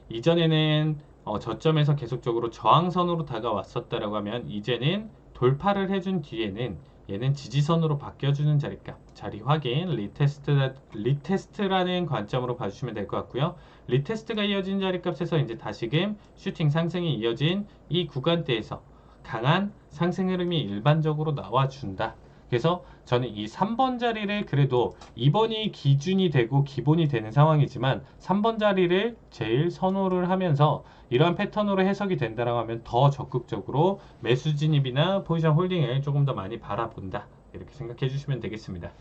이전에는 저점에서 계속적으로 저항선으로 다가왔었다라고 하면 이제는 돌파를 해준 뒤에는 얘는 지지선으로 바뀌어주는 자리값, 자리 확인, 리테스트라는 관점으로 봐주시면 될 것 같고요. 리테스트가 이어진 자리값에서 이제 다시금 슈팅 상승이 이어진 이 구간대에서 강한 상승 흐름이 일반적으로 나와준다. 그래서 저는 이 3번 자리를 그래도 2번이 기준이 되고 기본이 되는 상황이지만 3번 자리를 제일 선호를 하면서 이러한 패턴으로 해석이 된다고 하면 더 적극적으로 매수 진입이나 포지션 홀딩을 조금 더 많이 바라본다. 이렇게 생각해 주시면 되겠습니다.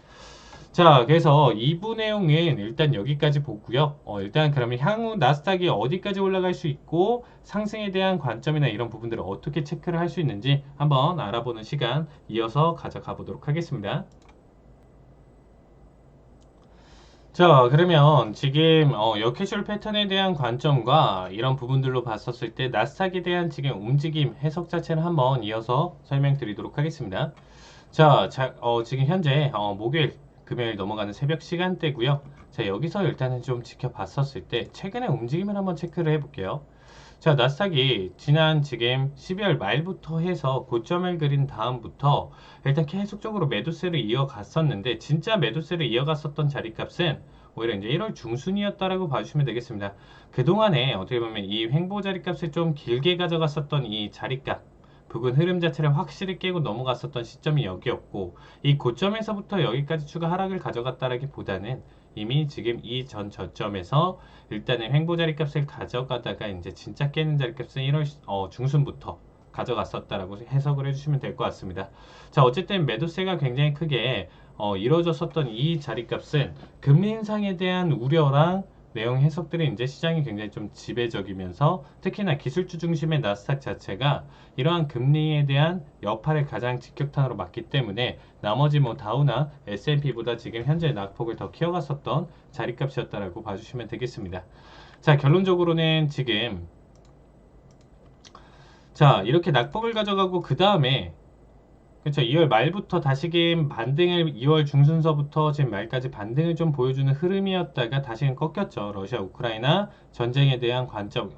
자, 그래서 2부 내용은 일단 여기까지 보고요. 일단 그러면 향후 나스닥이 어디까지 올라갈 수 있고 상승에 대한 관점이나 이런 부분들을 어떻게 체크를 할 수 있는지 한번 알아보는 시간 이어서 가져가 보도록 하겠습니다. 자, 그러면 지금 역캐주얼 패턴에 대한 관점과 이런 부분들로 봤었을 때 나스닥에 대한 지금 움직임 해석 자체를 한번 이어서 설명드리도록 하겠습니다. 자, 지금 현재 목요일 금요일 넘어가는 새벽 시간대고요. 자, 여기서 일단은 좀 지켜봤었을 때 최근의 움직임을 한번 체크를 해볼게요. 자, 나스닥이 지난 지금 12월 말부터 해서 고점을 그린 다음부터 일단 계속적으로 매도세를 이어갔었는데, 진짜 매도세를 이어갔었던 자리값은 오히려 이제 1월 중순이었다라고 봐주시면 되겠습니다. 그동안에 어떻게 보면 이 횡보 자리값을 좀 길게 가져갔었던 이 자리값 부근 흐름 자체를 확실히 깨고 넘어갔었던 시점이 여기였고, 이 고점에서부터 여기까지 추가 하락을 가져갔다라기보다는 이미 지금 이 전 저점에서 일단은 횡보 자리값을 가져가다가 이제 진짜 깨는 자리값은 1월 중순부터 가져갔었다라고 해석을 해주시면 될 것 같습니다. 자, 어쨌든 매도세가 굉장히 크게 이루어졌었던 이 자리값은 금리 인상에 대한 우려랑 내용 해석들이 이제 시장이 굉장히 좀 지배적이면서, 특히나 기술주 중심의 나스닥 자체가 이러한 금리에 대한 여파를 가장 직격탄으로 맞기 때문에 나머지 뭐 다우나 S&P보다 지금 현재 낙폭을 더 키워갔었던 자리값이었다라고 봐주시면 되겠습니다. 자, 결론적으로는 지금 자, 이렇게 낙폭을 가져가고 그 다음에 그렇죠. 2월 말부터 다시금 반등을 2월 중순서부터 지금 말까지 반등을 좀 보여주는 흐름이었다가 다시금 꺾였죠. 러시아 우크라이나 전쟁에 대한 관점,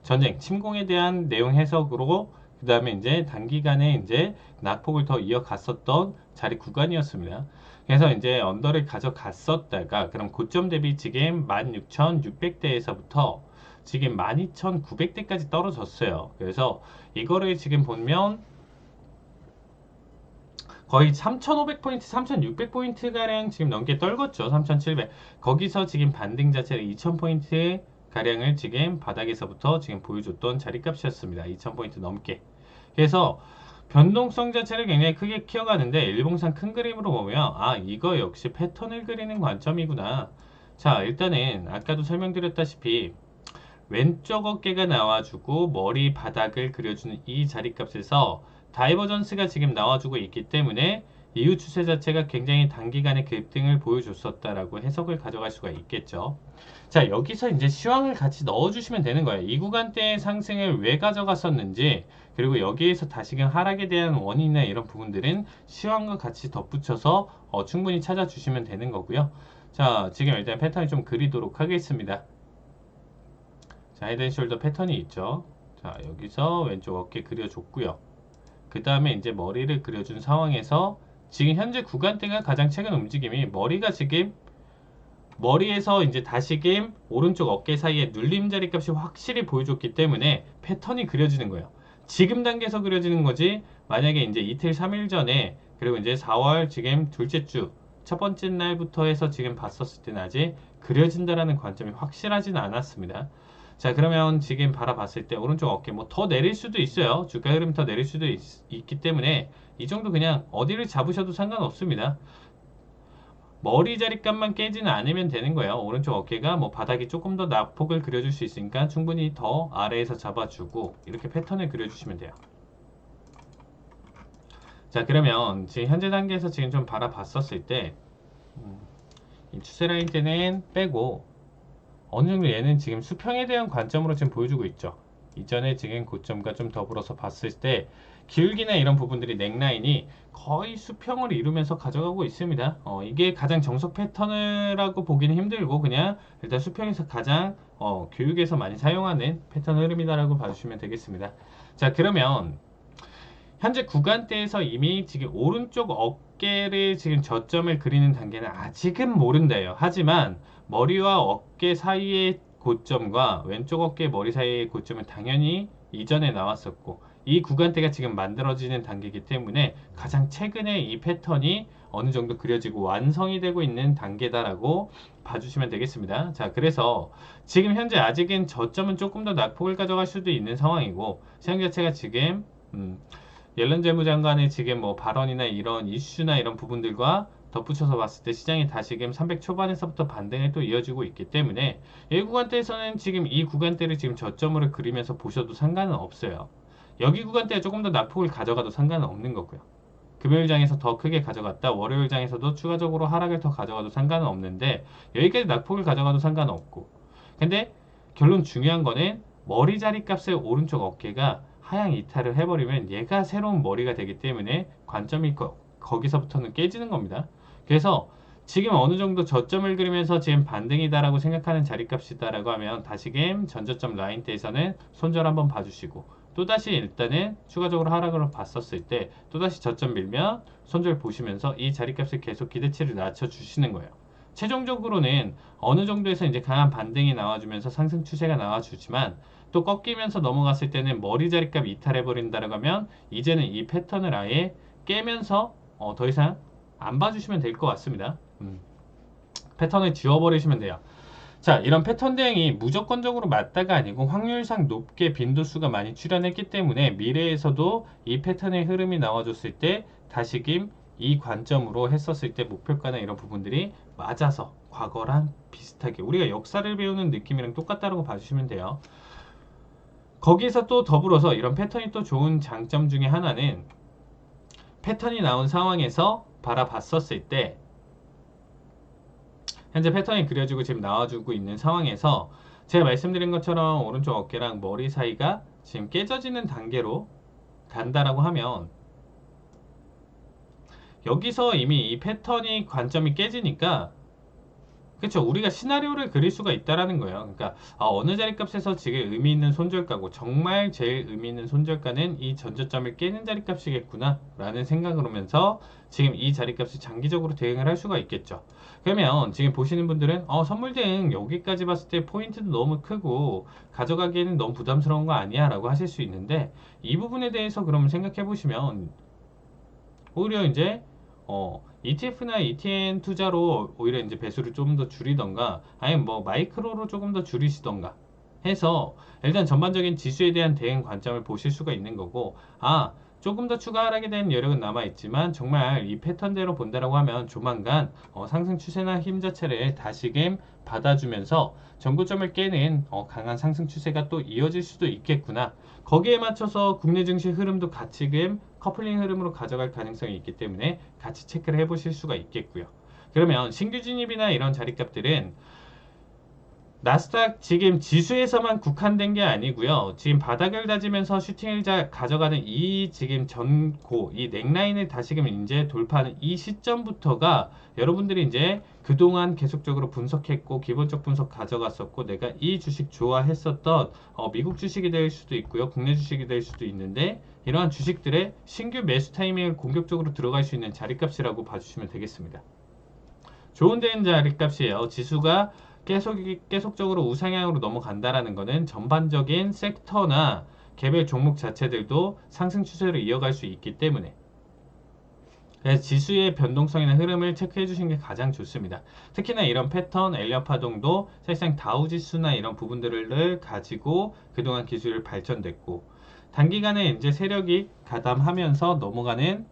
전쟁 침공에 대한 내용 해석으로 그 다음에 이제 단기간에 이제 낙폭을 더 이어갔었던 자리 구간이었습니다. 그래서 이제 언더를 가져갔었다가 그럼 고점 대비 지금 16,600대에서부터 지금 12,900대까지 떨어졌어요. 그래서 이거를 지금 보면 거의 3,500포인트, 3,600포인트 가량 지금 넘게 떨궜죠. 3,700. 거기서 지금 반등 자체를 2,000포인트 가량을 지금 바닥에서부터 지금 보여줬던 자리값이었습니다. 2,000포인트 넘게. 그래서 변동성 자체를 굉장히 크게 키워가는데, 일봉상 큰 그림으로 보면 아, 이거 역시 패턴을 그리는 관점이구나. 자, 일단은 아까도 설명드렸다시피 왼쪽 어깨가 나와주고 머리 바닥을 그려주는 이 자리값에서 다이버전스가 지금 나와주고 있기 때문에 이후 추세 자체가 굉장히 단기간에 급등을 보여줬었다라고 해석을 가져갈 수가 있겠죠. 자, 여기서 이제 시황을 같이 넣어주시면 되는 거예요. 이 구간대의 상승을 왜 가져갔었는지, 그리고 여기에서 다시금 하락에 대한 원인이나 이런 부분들은 시황과 같이 덧붙여서 충분히 찾아주시면 되는 거고요. 자, 지금 일단 패턴을 좀 그리도록 하겠습니다. 자, 헤드앤숄더 패턴이 있죠. 자, 여기서 왼쪽 어깨 그려줬고요. 그 다음에 이제 머리를 그려준 상황에서 지금 현재 구간대가 가장 최근 움직임이 머리가 지금 머리에서 이제 다시금 오른쪽 어깨 사이에 눌림 자리 값이 확실히 보여줬기 때문에 패턴이 그려지는 거예요. 지금 단계에서 그려지는 거지, 만약에 이제 이틀 3일 전에, 그리고 이제 4월 지금 둘째 주 첫 번째 날부터 해서 지금 봤었을 때는 아직 그려진다라는 관점이 확실하지는 않았습니다. 자, 그러면 지금 바라봤을 때 오른쪽 어깨 뭐 더 내릴 수도 있어요. 주가 흐름이 더 내릴 수도 있기 때문에 이 정도 그냥 어디를 잡으셔도 상관없습니다. 머리 자리값만 깨지는 않으면 되는 거예요. 오른쪽 어깨가 뭐 바닥이 조금 더 낙폭을 그려줄 수 있으니까 충분히 더 아래에서 잡아주고 이렇게 패턴을 그려주시면 돼요. 자, 그러면 지금 현재 단계에서 지금 좀 바라봤었을 때 이 추세 라인 때는 빼고 어느 정도 얘는 지금 수평에 대한 관점으로 지금 보여주고 있죠. 이전에 지금 고점과 좀 더불어서 봤을 때 기울기나 이런 부분들이 넥라인이 거의 수평을 이루면서 가져가고 있습니다. 이게 가장 정석 패턴이라고 보기는 힘들고 그냥 일단 수평에서 가장 교육에서 많이 사용하는 패턴 흐름이다라고 봐주시면 되겠습니다. 자, 그러면 현재 구간대에서 이미 지금 오른쪽 어깨를 지금 저점을 그리는 단계는 아직은 모른다예요. 하지만 머리와 어깨 사이의 고점과 왼쪽 어깨 머리 사이의 고점은 당연히 이전에 나왔었고, 이 구간대가 지금 만들어지는 단계이기 때문에 가장 최근에 이 패턴이 어느 정도 그려지고 완성이 되고 있는 단계다라고 봐주시면 되겠습니다. 자, 그래서 지금 현재 아직은 저점은 조금 더 낙폭을 가져갈 수도 있는 상황이고, 시장 자체가 지금 옐런 재무장관의 지금 뭐 발언이나 이런 이슈나 이런 부분들과 덧붙여서 봤을 때 시장이 다시금 300 초반에서부터 반등에 또 이어지고 있기 때문에 이 구간대에서는 지금 이 구간대를 지금 저점으로 그리면서 보셔도 상관은 없어요. 여기 구간대에 조금 더 낙폭을 가져가도 상관은 없는 거고요. 금요일장에서 더 크게 가져갔다, 월요일장에서도 추가적으로 하락을 더 가져가도 상관은 없는데 여기까지 낙폭을 가져가도 상관은 없고, 근데 결론 중요한 거는 머리 자리 값의 오른쪽 어깨가 하향 이탈을 해버리면 얘가 새로운 머리가 되기 때문에 관점이 거기서부터는 깨지는 겁니다. 그래서 지금 어느 정도 저점을 그리면서 지금 반등이다라고 생각하는 자리값이다라고 하면 다시금 전저점 라인대에서는 손절 한번 봐주시고, 또다시 일단은 추가적으로 하락을 봤었을 때 또다시 저점 밀면 손절 보시면서 이 자리값을 계속 기대치를 낮춰주시는 거예요. 최종적으로는 어느 정도에서 이제 강한 반등이 나와주면서 상승 추세가 나와주지만, 또 꺾이면서 넘어갔을 때는 머리 자리값 이탈해버린다라고 하면 이제는 이 패턴을 아예 깨면서 더 이상 안 봐주시면 될 것 같습니다. 패턴을 지워버리시면 돼요. 자, 이런 패턴 대응이 무조건적으로 맞다가 아니고 확률상 높게 빈도수가 많이 출현했기 때문에 미래에서도 이 패턴의 흐름이 나와줬을 때 다시금 이 관점으로 했었을 때 목표가나 이런 부분들이 맞아서 과거랑 비슷하게 우리가 역사를 배우는 느낌이랑 똑같다고 봐주시면 돼요. 거기서 또 더불어서 이런 패턴이 또 좋은 장점 중에 하나는 패턴이 나온 상황에서 바라봤었을 때 현재 패턴이 그려지고 지금 나와주고 있는 상황에서 제가 말씀드린 것처럼 오른쪽 어깨랑 머리 사이가 지금 깨져지는 단계로 간다라고 하면 여기서 이미 이 패턴이 관점이 깨지니까 그렇죠. 우리가 시나리오를 그릴 수가 있다라는 거예요. 그러니까 어느 자리값에서 지금 의미 있는 손절가고 정말 제일 의미 있는 손절가는 이 전저점을 깨는 자리값이겠구나 라는 생각을 하면서 지금 이 자리값을 장기적으로 대응을 할 수가 있겠죠. 그러면 지금 보시는 분들은 선물 대응 여기까지 봤을 때 포인트도 너무 크고 가져가기에는 너무 부담스러운 거 아니야 라고 하실 수 있는데, 이 부분에 대해서 그러면 생각해 보시면 오히려 이제 ETF나 ETN 투자로 오히려 이제 배수를 좀 더 줄이던가 아니면 뭐 마이크로로 조금 더 줄이시던가 해서 일단 전반적인 지수에 대한 대응 관점을 보실 수가 있는 거고, 조금 더 추가 하락에 대한 여력은 남아 있지만 정말 이 패턴대로 본다라고 하면 조만간 상승 추세나 힘 자체를 다시금 받아주면서 전고점을 깨는 강한 상승 추세가 또 이어질 수도 있겠구나. 거기에 맞춰서 국내 증시 흐름도 같이금 커플링 흐름으로 가져갈 가능성이 있기 때문에 같이 체크를 해보실 수가 있겠고요. 그러면 신규 진입이나 이런 자리값들은 나스닥 지금 지수에서만 국한된 게 아니고요. 지금 바닥을 다지면서 슈팅을 가져가는 이 지금 전고, 이 넥라인을 다시금 이제 돌파하는 이 시점부터가 여러분들이 이제 그동안 계속적으로 분석했고 기본적 분석 가져갔었고 내가 이 주식 좋아했었던 미국 주식이 될 수도 있고요. 국내 주식이 될 수도 있는데 이러한 주식들의 신규 매수 타이밍을 공격적으로 들어갈 수 있는 자리값이라고 봐주시면 되겠습니다. 좋은 데는 자리값이에요. 지수가 계속적으로 우상향으로 넘어간다라는 것은 전반적인 섹터나 개별 종목 자체들도 상승 추세로 이어갈 수 있기 때문에, 그래서 지수의 변동성이나 흐름을 체크해 주시는 게 가장 좋습니다. 특히나 이런 패턴, 엘리엇 파동도 사실상 다우 지수나 이런 부분들을 가지고 그동안 기술을 발전됐고 단기간에 이제 세력이 가담하면서 넘어가는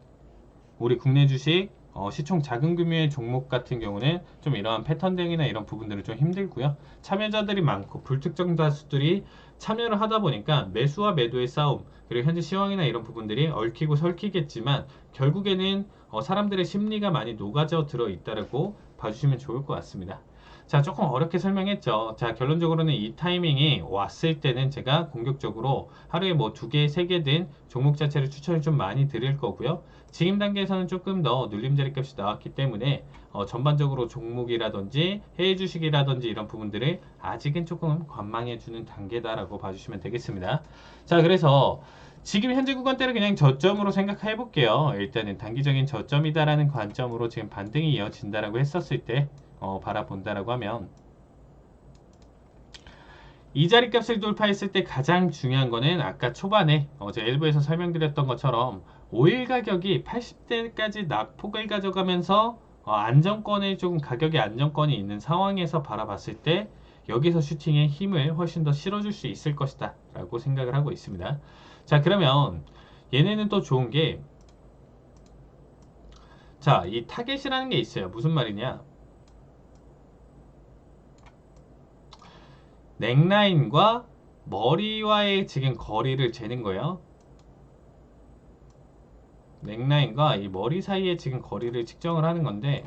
우리 국내 주식 시총 작은 규모의 종목 같은 경우는 좀 이러한 패턴 대응이나 이런 부분들은 좀 힘들고요. 참여자들이 많고 불특정 다수들이 참여를 하다 보니까 매수와 매도의 싸움, 그리고 현재 시황이나 이런 부분들이 얽히고 설키겠지만 결국에는 사람들의 심리가 많이 녹아져 들어 있다고 봐주시면 좋을 것 같습니다. 자, 조금 어렵게 설명했죠. 자, 결론적으로는 이 타이밍이 왔을 때는 제가 공격적으로 하루에 뭐 2개, 3개든 종목 자체를 추천을 좀 많이 드릴 거고요. 지금 단계에서는 조금 더 눌림 자리값이 나왔기 때문에 전반적으로 종목이라든지 해외 주식이라든지 이런 부분들을 아직은 조금 관망해 주는 단계다라고 봐주시면 되겠습니다. 자, 그래서 지금 현재 구간대를 그냥 저점으로 생각해 볼게요. 일단은 단기적인 저점이다라는 관점으로 지금 반등이 이어진다라고 했었을 때 바라본다라고 하면 이 자리값을 돌파했을 때 가장 중요한 거는 아까 초반에 제가 일부에서 설명드렸던 것처럼 오일 가격이 80대까지 낙폭을 가져가면서 안정권에 조금 가격의 안정권이 있는 상황에서 바라봤을 때 여기서 슈팅의 힘을 훨씬 더 실어줄 수 있을 것이다 라고 생각을 하고 있습니다. 자, 그러면 얘네는 또 좋은 게, 자, 이 타겟이라는 게 있어요. 무슨 말이냐, 넥라인과 머리와의 지금 거리를 재는 거예요. 넥라인과 이 머리 사이에 지금 거리를 측정을 하는 건데,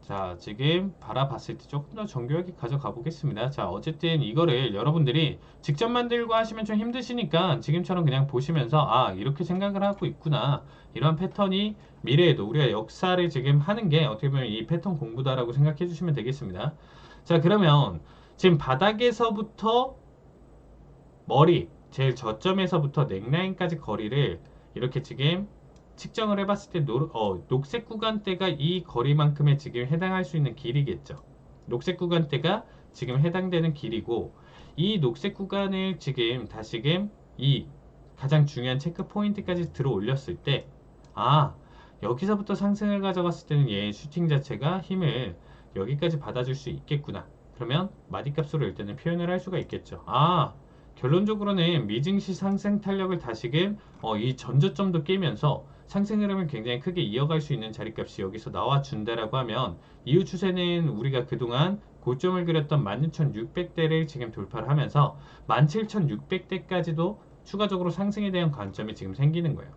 자, 지금 바라봤을 때 조금 더 정교하게 가져가 보겠습니다. 자, 어쨌든 이거를 여러분들이 직접 만들고 하시면 좀 힘드시니까 지금처럼 그냥 보시면서 아, 이렇게 생각을 하고 있구나. 이런 패턴이 미래에도 우리가 역사를 지금 하는 게 어떻게 보면 이 패턴 공부다라고 생각해 주시면 되겠습니다. 자, 그러면 지금 바닥에서부터 머리, 제일 저점에서부터 넥라인까지 거리를 이렇게 지금 측정을 해봤을 때 녹색 구간대가 이 거리만큼의 지금 해당할 수 있는 길이겠죠. 녹색 구간대가 지금 해당되는 길이고 이 녹색 구간을 지금 다시금 이 가장 중요한 체크 포인트까지 들어 올렸을 때 아, 여기서부터 상승을 가져갔을 때는 얘 슈팅 자체가 힘을 여기까지 받아줄 수 있겠구나. 그러면 마디값으로 일단은 표현을 할 수가 있겠죠. 아, 결론적으로는 미증시 상승 탄력을 다시금 이 전저점도 깨면서 상승 흐름을 굉장히 크게 이어갈 수 있는 자리값이 여기서 나와준다라고 하면 이후 추세는 우리가 그동안 고점을 그렸던 16,600대를 지금 돌파를 하면서 17,600대까지도 추가적으로 상승에 대한 관점이 지금 생기는 거예요.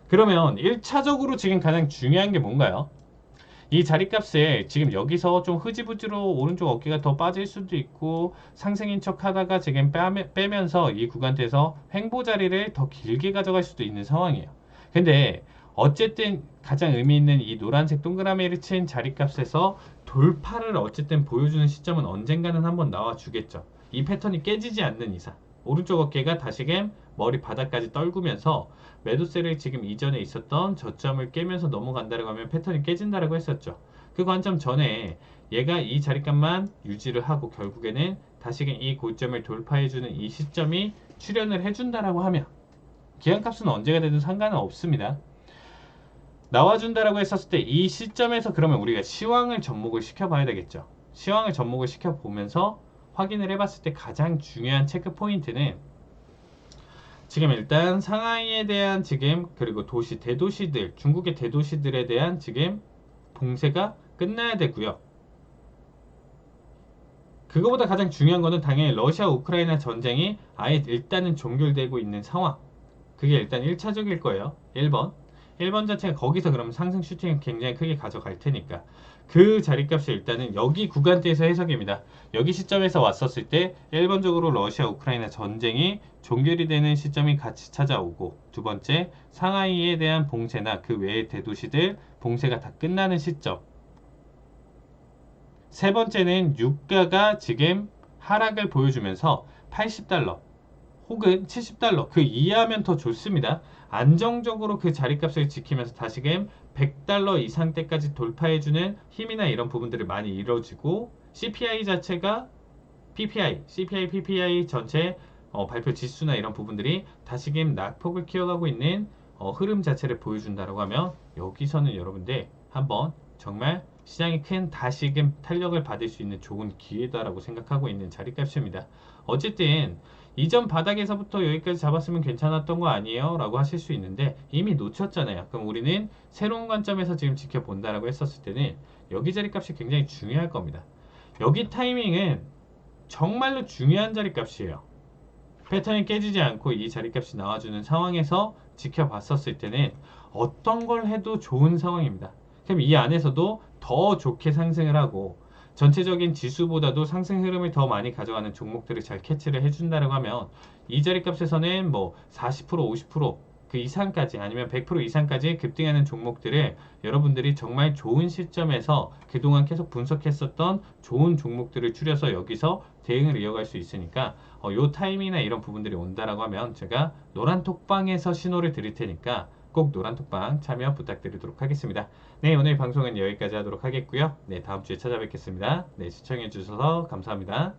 그러면 1차적으로 지금 가장 중요한 게 뭔가요? 이 자리값을 지금 여기서 좀 흐지부지로 오른쪽 어깨가 더 빠질 수도 있고 상승인 척 하다가 지금 빼면서 이 구간대에서 횡보 자리를 더 길게 가져갈 수도 있는 상황이에요. 근데 어쨌든 가장 의미 있는 이 노란색 동그라미를 친 자리값에서 돌파를 어쨌든 보여주는 시점은 언젠가는 한번 나와 주겠죠. 이 패턴이 깨지지 않는 이상 오른쪽 어깨가 다시금 머리 바닥까지 떨구면서 매도세를 지금 이전에 있었던 저점을 깨면서 넘어간다고 하면 패턴이 깨진다라고 했었죠. 그 관점 전에 얘가 이 자리값만 유지를 하고 결국에는 다시금 이 고점을 돌파해주는 이 시점이 출현을 해준다라고 하면 기한값은 언제가 되든 상관은 없습니다. 나와준다라고 했었을 때 이 시점에서 그러면 우리가 시황을 접목을 시켜봐야 되겠죠. 시황을 접목을 시켜보면서 확인을 해봤을 때 가장 중요한 체크 포인트는 지금 일단 상하이에 대한 지금 그리고 대도시들 중국의 대도시들에 대한 지금 봉쇄가 끝나야 되고요. 그거보다 가장 중요한 거는 당연히 러시아 우크라이나 전쟁이 아예 일단은 종결되고 있는 상황. 그게 일단 1차적일 거예요. 1번 자체가 거기서 그러면 상승 슈팅을 굉장히 크게 가져갈 테니까 그 자리값이 일단은 여기 구간대에서 해석입니다. 여기 시점에서 왔었을 때 1번적으로 러시아 우크라이나 전쟁이 종결이 되는 시점이 같이 찾아오고 두 번째 상하이에 대한 봉쇄나 그 외의 대도시들 봉쇄가 다 끝나는 시점 세 번째는 유가가 지금 하락을 보여주면서 80달러 혹은 70달러 그 이하면 더 좋습니다. 안정적으로 그 자리값을 지키면서 다시금 100달러 이상대까지 돌파해주는 힘이나 이런 부분들이 많이 이루어지고 CPI 자체가 CPI, PPI 전체 발표 지수나 이런 부분들이 다시금 낙폭을 키워가고 있는 흐름 자체를 보여준다라고 하면 여기서는 여러분들 한번 정말 시장이 큰 다시금 탄력을 받을 수 있는 좋은 기회다라고 생각하고 있는 자리값입니다. 어쨌든 이전 바닥에서부터 여기까지 잡았으면 괜찮았던 거 아니에요? 라고 하실 수 있는데 이미 놓쳤잖아요. 그럼 우리는 새로운 관점에서 지금 지켜본다라고 했었을 때는 여기 자리값이 굉장히 중요할 겁니다. 여기 타이밍은 정말로 중요한 자리값이에요. 패턴이 깨지지 않고 이 자리값이 나와주는 상황에서 지켜봤었을 때는 어떤 걸 해도 좋은 상황입니다. 그럼 이 안에서도 더 좋게 상승을 하고 전체적인 지수보다도 상승 흐름을 더 많이 가져가는 종목들을 잘 캐치를 해준다고 하면 이 자리값에서는 뭐 40%, 50%그 이상까지 아니면 100% 이상까지 급등하는 종목들을 여러분들이 정말 좋은 시점에서 그동안 계속 분석했었던 좋은 종목들을 추려서 여기서 대응을 이어갈 수 있으니까 요 타이밍이나 이런 부분들이 온다라고 하면 제가 노란 톡방에서 신호를 드릴 테니까 꼭 노란톡방 참여 부탁드리도록 하겠습니다. 네, 오늘 방송은 여기까지 하도록 하겠고요. 네, 다음 주에 찾아뵙겠습니다. 네, 시청해 주셔서 감사합니다.